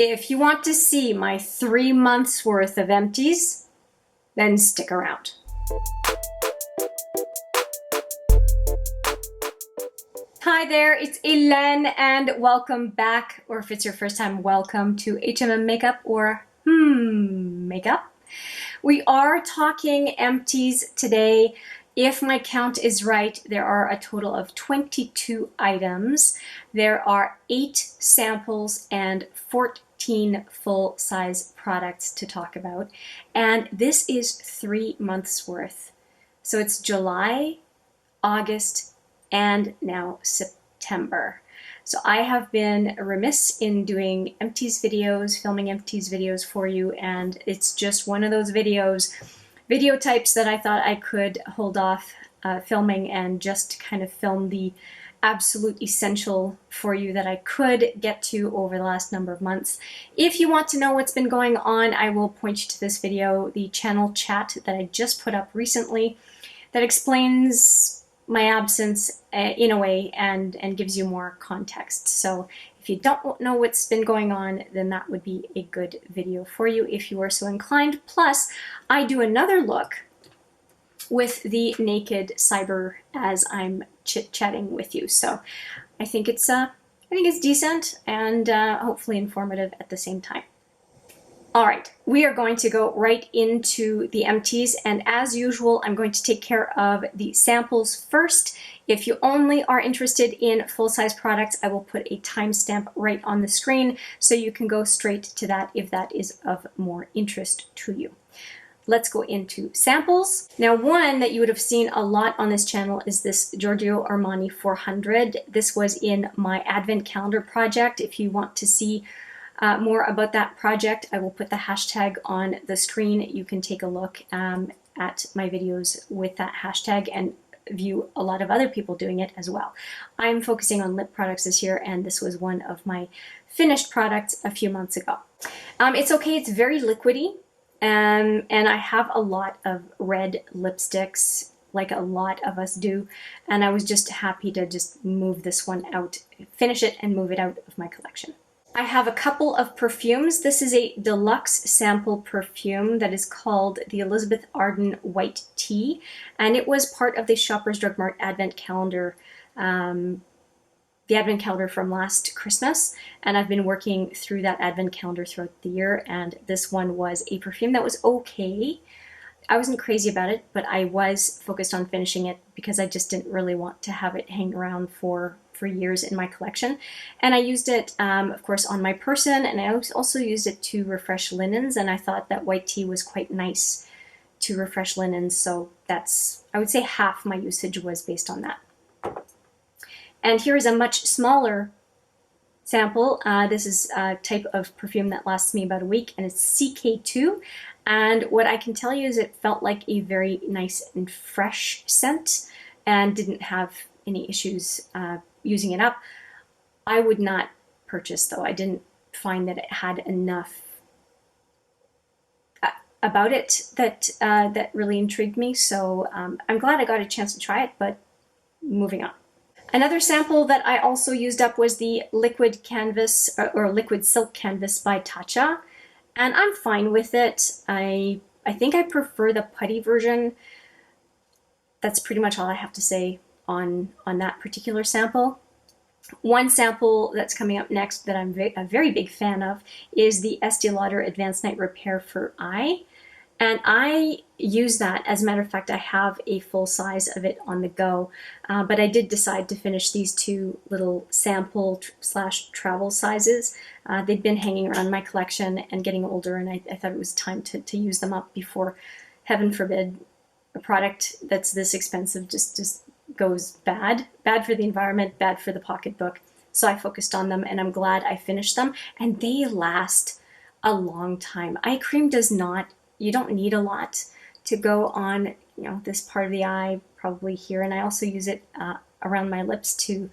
If you want to see my 3 months worth of empties, then stick around. Hi there, it's Hélène and welcome back, or if it's your first time, welcome to HMM Makeup or Makeup. We are talking empties today. If my count is right, there are a total of 22 items. There are 8 samples and 14 full-size products to talk about. And this is 3 months worth. So it's July, August, and now September. So I have been remiss in doing empties videos, filming empties videos for you, and it's just one of those video types that I thought I could hold off filming and just kind of film the absolute essential for you that I could get to over the last number of months. If you want to know what's been going on, I will point you to this video, the channel chat that I just put up recently that explains my absence in a way and gives you more context. So if you don't know what's been going on, then that would be a good video for you if you are so inclined. Plus, I do another look with the naked cyber as I'm chit-chatting with you. So I think it's decent and hopefully informative at the same time. All right, we are going to go right into the empties, and as usual, I'm going to take care of the samples first. If you only are interested in full-size products, I will put a timestamp right on the screen so you can go straight to that if that is of more interest to you. Let's go into samples. Now, one that you would have seen a lot on this channel is this Giorgio Armani 400. This was in my Advent calendar project. If you want to see more about that project, I will put the hashtag on the screen. You can take a look at my videos with that hashtag and view a lot of other people doing it as well. I'm focusing on lip products this year, and this was one of my finished products a few months ago. It's okay, it's very liquidy, and I have a lot of red lipsticks, like a lot of us do, and I was just happy to just move this one out, finish it and move it out of my collection. I have a couple of perfumes. This is a deluxe sample perfume that is called the Elizabeth Arden White Tea, and it was part of the Shoppers Drug Mart Advent Calendar, the Advent Calendar from last Christmas, and I've been working through that Advent Calendar throughout the year, and this one was a perfume that was okay. I wasn't crazy about it, but I was focused on finishing it because I just didn't really want to have it hang around for years in my collection. And I used it, of course, on my person, and I also used it to refresh linens, and I thought that white tea was quite nice to refresh linens, so that's, I would say half my usage was based on that. And here is a much smaller sample. This is a type of perfume that lasts me about a week, and it's CK2. And what I can tell you is it felt like a very nice and fresh scent and didn't have any issues using it up. I would not purchase, though. I didn't find that it had enough about it that that really intrigued me. So I'm glad I got a chance to try it, but moving on. Another sample that I also used up was the liquid canvas or liquid silk canvas by Tatcha, and I'm fine with it. I think I prefer the putty version. That's pretty much all I have to say on that particular sample. One sample that's coming up next that I'm a very big fan of is the Estée Lauder Advanced Night Repair for Eye. And I use that. As a matter of fact, I have a full size of it on the go, but I did decide to finish these two little sample / travel sizes. They'd been hanging around my collection and getting older, and I thought it was time to use them up before, heaven forbid, a product that's this expensive just goes bad for the environment, bad for the pocketbook. So I focused on them, and I'm glad I finished them, and they last a long time. Eye cream does not, you don't need a lot to go on, this part of the eye, probably here, and I also use it around my lips to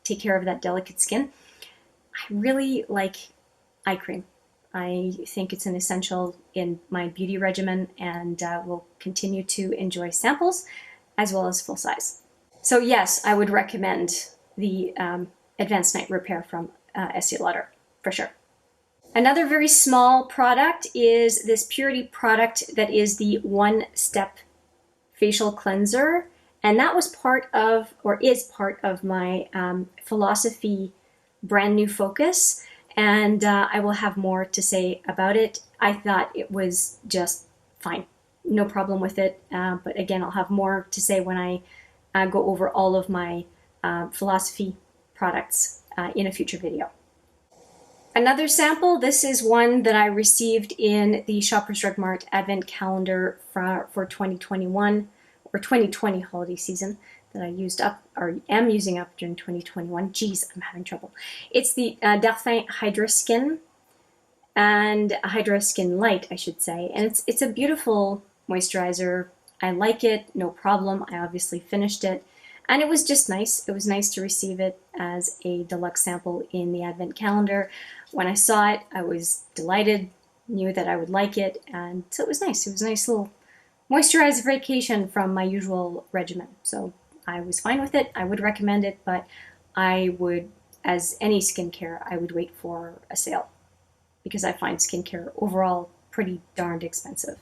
take care of that delicate skin. I really like eye cream. I think it's an essential in my beauty regimen, and will continue to enjoy samples as well as full size. So yes, I would recommend the Advanced Night Repair from Estée Lauder, for sure. Another very small product is this Purity product that is the One Step Facial Cleanser. And that was part of, or is part of my Philosophy brand new focus. And I will have more to say about it. I thought it was just fine. No problem with it. But again, I'll have more to say when I go over all of my Philosophy products in a future video. Another sample, this is one that I received in the Shoppers Drug Mart Advent Calendar for 2021 or 2020 holiday season that I used up or am using up during 2021. Geez, I'm having trouble. It's the Darphin Hydraskin and Hydraskin Light, I should say. And it's a beautiful moisturizer. I like it, no problem. I obviously finished it. And it was just nice. It was nice to receive it as a deluxe sample in the Advent Calendar. When I saw it, I was delighted, knew that I would like it, and so it was nice. It was a nice little moisturizer vacation from my usual regimen. So I was fine with it. I would recommend it, but I would, as any skincare, I would wait for a sale because I find skincare overall pretty darned expensive.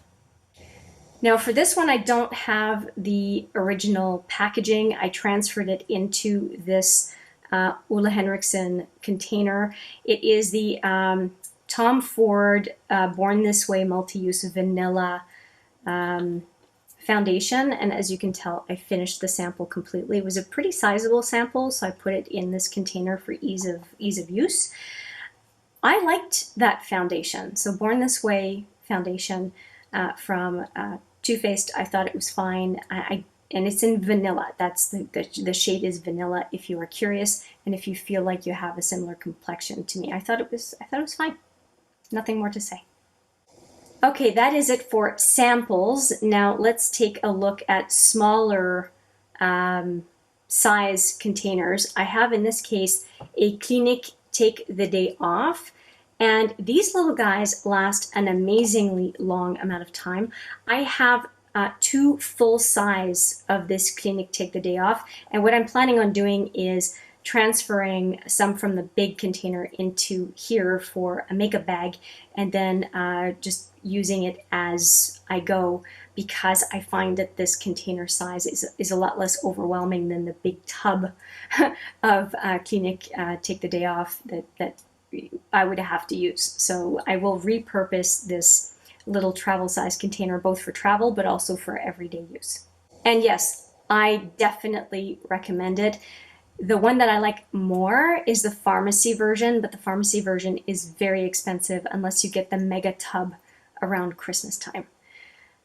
Now for this one, I don't have the original packaging. I transferred it into this Ole Henriksen container. It is the Tom Ford Born This Way Multi-Use Vanilla foundation. And as you can tell, I finished the sample completely. It was a pretty sizable sample, so I put it in this container for ease of use. I liked that foundation. So Born This Way foundation from Too Faced, I thought it was fine. And it's in vanilla. That's the shade is vanilla if you are curious and if you feel like you have a similar complexion to me. I thought it was fine. Nothing more to say. Okay, that is it for samples. Now let's take a look at smaller size containers. I have in this case a Clinique Take the Day Off. And these little guys last an amazingly long amount of time. I have two full size of this Clinique Take the Day Off. And what I'm planning on doing is transferring some from the big container into here for a makeup bag and then just using it as I go because I find that this container size is a lot less overwhelming than the big tub of Clinique Take the Day Off that I would have to use. So I will repurpose this little travel size container both for travel but also for everyday use. And yes, I definitely recommend it. The one that I like more is the pharmacy version, but the pharmacy version is very expensive unless you get the mega tub around Christmas time.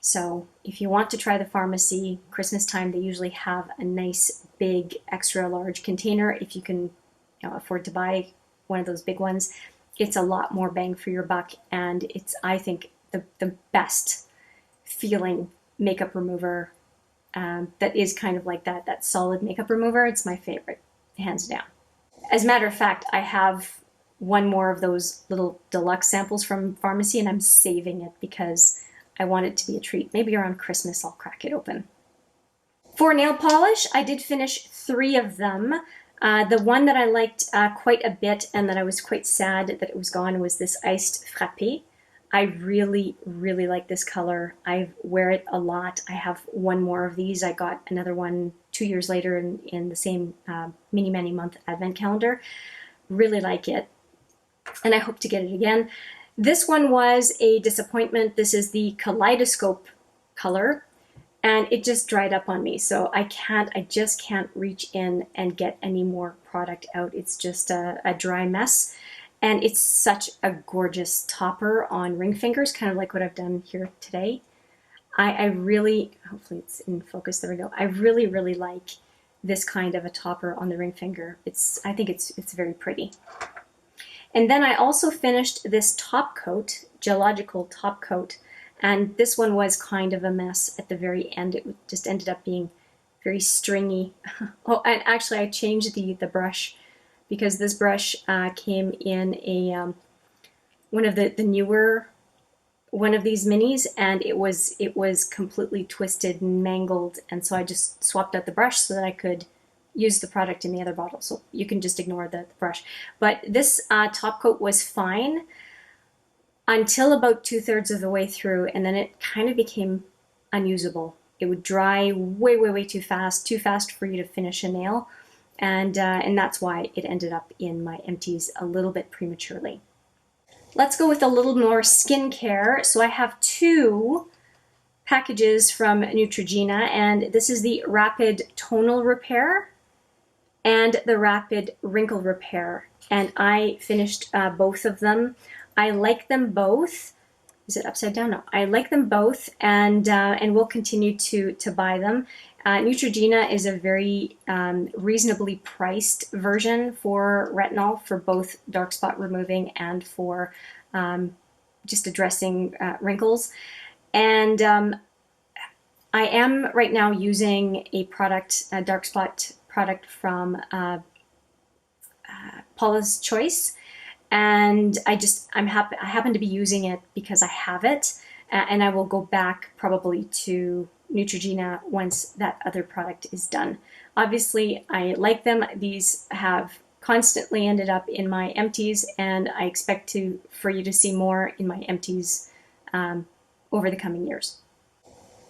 So if you want to try the pharmacy Christmas time, they usually have a nice big extra large container. If you can afford to buy one of those big ones, it's a lot more bang for your buck, and it's, I think, the best feeling makeup remover that is kind of like that solid makeup remover. It's my favorite, hands down. As a matter of fact, I have one more of those little deluxe samples from pharmacy, and I'm saving it because I want it to be a treat. Maybe around Christmas I'll crack it open. For nail polish, I did finish 3 of them. The one that I liked quite a bit and that I was quite sad that it was gone was this Iced Frappe. I really, really like this color. I wear it a lot. I have one more of these. I got another one 2 years later in the same Mini Many Month Advent Calendar. Really like it. And I hope to get it again. This one was a disappointment. This is the Kaleidoscope color. And it just dried up on me. So I just can't reach in and get any more product out. It's just a dry mess. And it's such a gorgeous topper on ring fingers, kind of like what I've done here today. I really, hopefully it's in focus, there we go. I really, really like this kind of a topper on the ring finger. I think it's very pretty. And then I also finished this top coat, gelogical top coat. And this one was kind of a mess at the very end. It just ended up being very stringy. Oh, and actually I changed the brush because this brush came in a one of the newer one of these minis, and it was completely twisted and mangled, and so I just swapped out the brush so that I could use the product in the other bottle. So you can just ignore the brush. But this top coat was fine. until about 2/3 of the way through, and then it kind of became unusable. It would dry way, way, way too fast for you to finish a nail, and that's why it ended up in my empties a little bit prematurely. Let's go with a little more skincare. So I have 2 packages from Neutrogena, and this is the Rapid Tonal Repair and the Rapid Wrinkle Repair, and I finished both of them. I like them both. Is it upside down? No, I like them both, and will continue to buy them. Neutrogena is a very reasonably priced version for retinol, for both dark spot removing and for just addressing wrinkles. And I am right now using a product, a dark spot product from Paula's Choice, and I happen to be using it because I have it, and I will go back probably to Neutrogena once that other product is done. Obviously, I like them. These have constantly ended up in my empties, and I expect for you to see more in my empties over the coming years.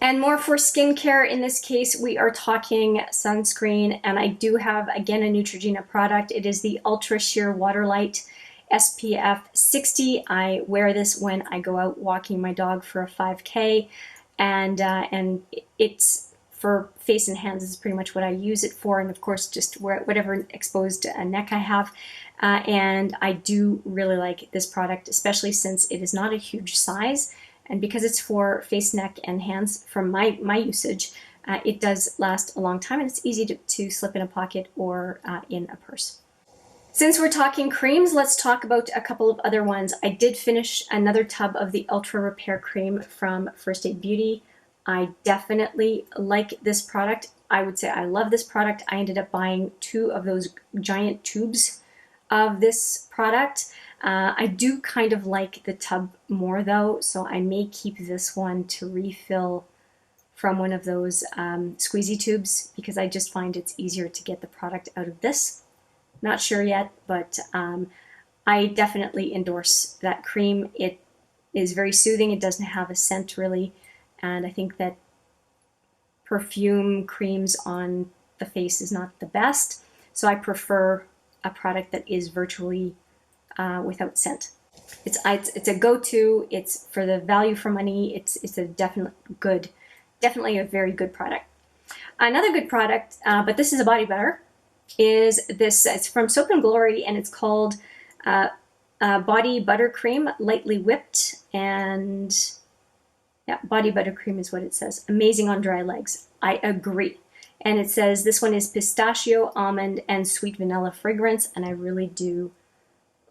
And more for skincare. In this case, we are talking sunscreen, and I do have, again, a Neutrogena product. It is the Ultra Sheer Waterlight SPF 60. I wear this when I go out walking my dog for a 5K, and it's for face and hands is pretty much what I use it for, and of course just whatever exposed neck I have. And I do really like this product, especially since it is not a huge size, and because it's for face, neck, and hands from my usage, it does last a long time, and it's easy to slip in a pocket or in a purse. Since we're talking creams, let's talk about a couple of other ones. I did finish another tub of the Ultra Repair Cream from First Aid Beauty. I definitely like this product. I would say I love this product. I ended up buying 2 of those giant tubes of this product. I do kind of like the tub more though, so I may keep this one to refill from one of those squeezy tubes, because I just find it's easier to get the product out of this. Not sure yet, but I definitely endorse that cream. It is very soothing. It doesn't have a scent really, and I think that perfume creams on the face is not the best, so I prefer a product that is virtually without scent. It's a go-to. It's for the value for money. It's a definitely a very good product. Another good product, but this is a body butter, is this. It's from Soap & Glory, and it's called Body Butter Cream, Lightly Whipped, and yeah, Body Butter Cream is what it says. Amazing on dry legs. I agree. And it says this one is pistachio, almond, and sweet vanilla fragrance, and I really do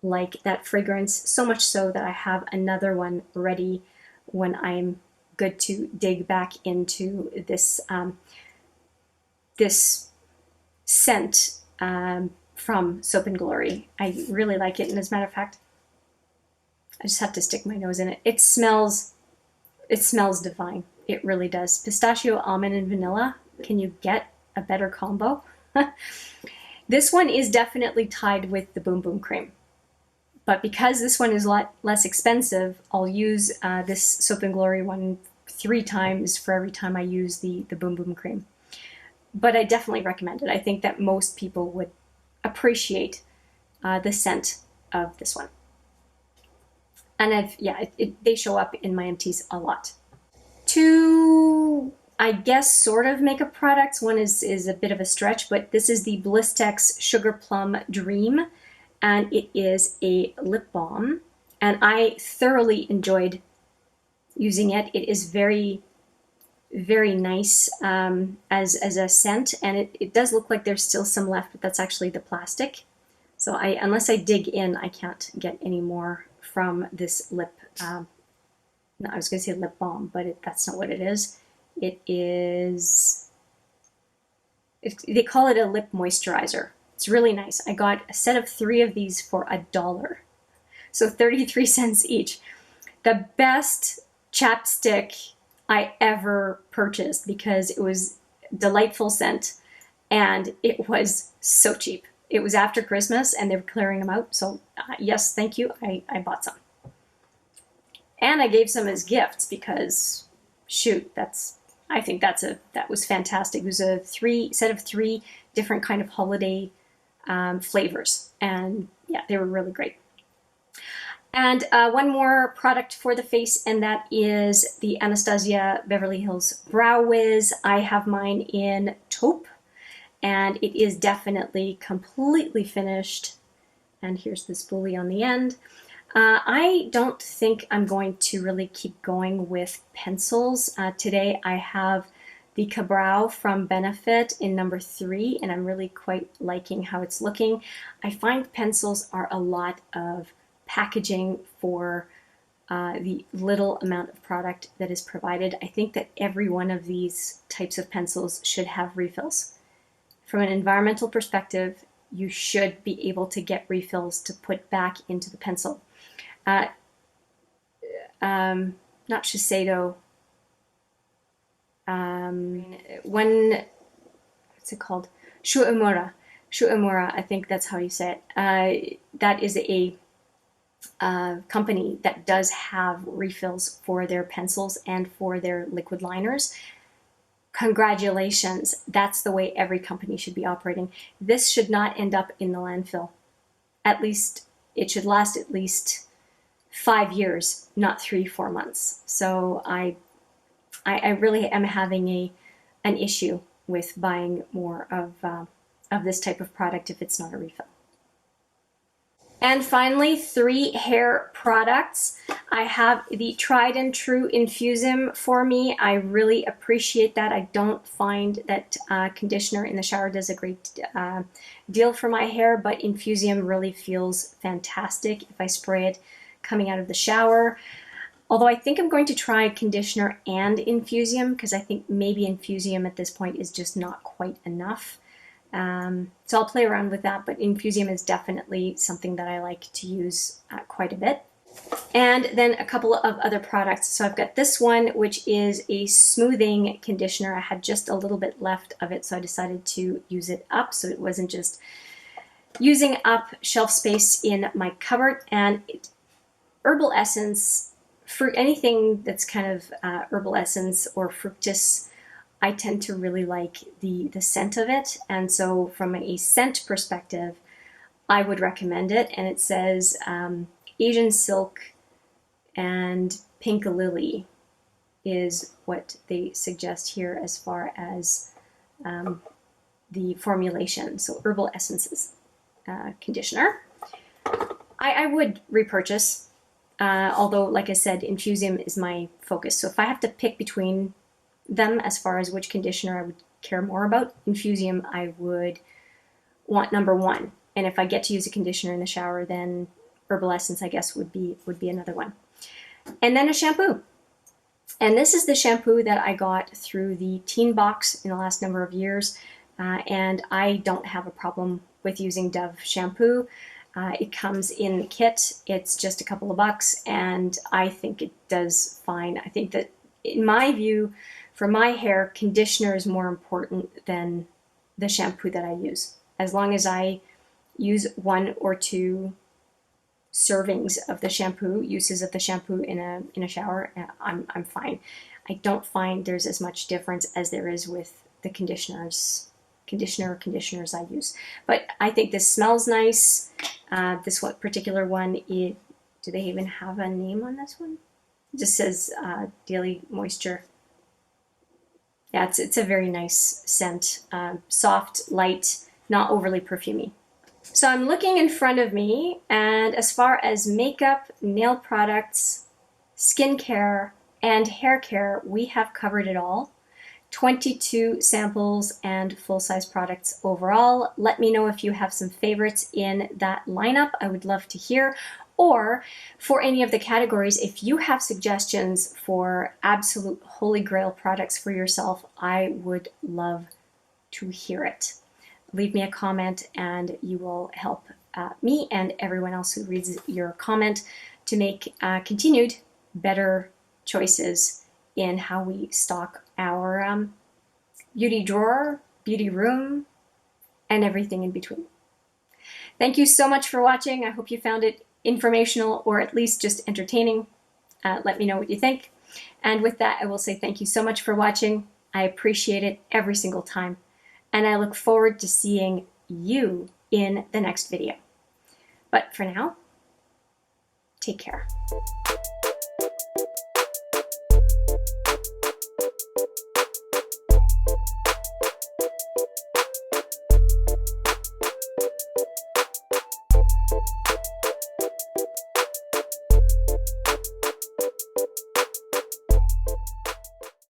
like that fragrance, so much so that I have another one ready when I'm good to dig back into this this scent from Soap & Glory. I really like it, and as a matter of fact, I just have to stick my nose in it. It smells divine. It really does. Pistachio, almond, and vanilla. Can you get a better combo? This one is definitely tied with the Boom Boom Cream. But because this one is a lot less expensive, I'll use this Soap & Glory one 3 times for every time I use the Boom Boom Cream. But I definitely recommend it. I think that most people would appreciate the scent of this one. And they show up in my empties a lot. 2, I guess, sort of makeup products. One is a bit of a stretch, but this is the Blistex Sugar Plum Dream, and it is a lip balm, and I thoroughly enjoyed using it. It is very, very nice as a scent, and it does look like there's still some left, but that's actually the plastic. So unless I dig in, I can't get any more from this lip. No, I was going to say lip balm, but that's not what it is. It is. They call it a lip moisturizer. It's really nice. I got a set of 3 of these for $1, so 33 cents each. The best chapstick I ever purchased, because it was delightful scent and it was so cheap. It was after Christmas and they were clearing them out, so yes, thank you. I bought some. And I gave some as gifts because, shoot, I think that was fantastic. It was a set of three different kind of holiday flavors, and yeah, they were really great. And one more product for the face, and that is the Anastasia Beverly Hills Brow Wiz. I have mine in taupe, and it is definitely completely finished. And here's the spoolie on the end. I don't think I'm going to really keep going with pencils. Today I have the Ka-Brow from Benefit in number 3, and I'm really quite liking how it's looking. I find pencils are a lot of packaging for the little amount of product that is provided. I think that every one of these types of pencils should have refills. From an environmental perspective, you should be able to get refills to put back into the pencil. Not Shiseido. What's it called? Shuemura. Shuemura, I think that's how you say it. That is a company that does have refills for their pencils and for their liquid liners. Congratulations. That's the way every company should be operating. This should not end up in the landfill. At least it should last at least 5 years, not 3-4 months. So I really am having an issue with buying more of this type of product if it's not a refill. And finally, 3 hair products. I have the tried and true Infusium for me. I really appreciate that. I don't find that conditioner in the shower does a great deal for my hair, but Infusium really feels fantastic if I spray it coming out of the shower. Although I think I'm going to try conditioner and Infusium, because I think maybe Infusium at this point is just not quite enough. So I'll play around with that, but Infusium is definitely something that I like to use quite a bit. And then a couple of other products. So I've got this one, which is a smoothing conditioner. I had just a little bit left of it, so I decided to use it up, so it wasn't just using up shelf space in my cupboard. And herbal essence, for anything that's kind of herbal essence or fructus, I tend to really like the scent of it. And so from a scent perspective, I would recommend it. And it says Asian silk and pink lily is what they suggest here as far as the formulation. So herbal essences conditioner. I would repurchase, although like I said, Infusium is my focus. So if I have to pick between them as far as which conditioner I would care more about, Infusium I would want number 1. And if I get to use a conditioner in the shower, then Herbal Essence, I guess, would be another one. And then a shampoo. And this is the shampoo that I got through the teen box in the last number of years. And I don't have a problem with using Dove shampoo. It comes in the kit. It's just a couple of bucks, and I think it does fine. I think that, in my view, for my hair, conditioner is more important than the shampoo that I use. As long as I use 1 or 2 servings of the shampoo, uses of the shampoo in a shower, I'm fine. I don't find there's as much difference as there is with the conditioners I use. But I think this smells nice. This particular one, do they even have a name on this one? It just says Daily Moisture. Yeah, it's a very nice scent. Soft, light, not overly perfumey. So I'm looking in front of me, and as far as makeup, nail products, skincare, and hair care, we have covered it all. 22 samples and full-size products overall. Let me know if you have some favorites in that lineup. I would love to hear. Or for any of the categories, if you have suggestions for absolute holy grail products for yourself, I would love to hear it. Leave me a comment and you will help me and everyone else who reads your comment to make continued better choices in how we stock our beauty drawer, beauty room, and everything in between. Thank you so much for watching. I hope you found it informational or at least just entertaining. Let me know what you think. And with that, I will say thank you so much for watching. I appreciate it every single time. And I look forward to seeing you in the next video. But for now, take care.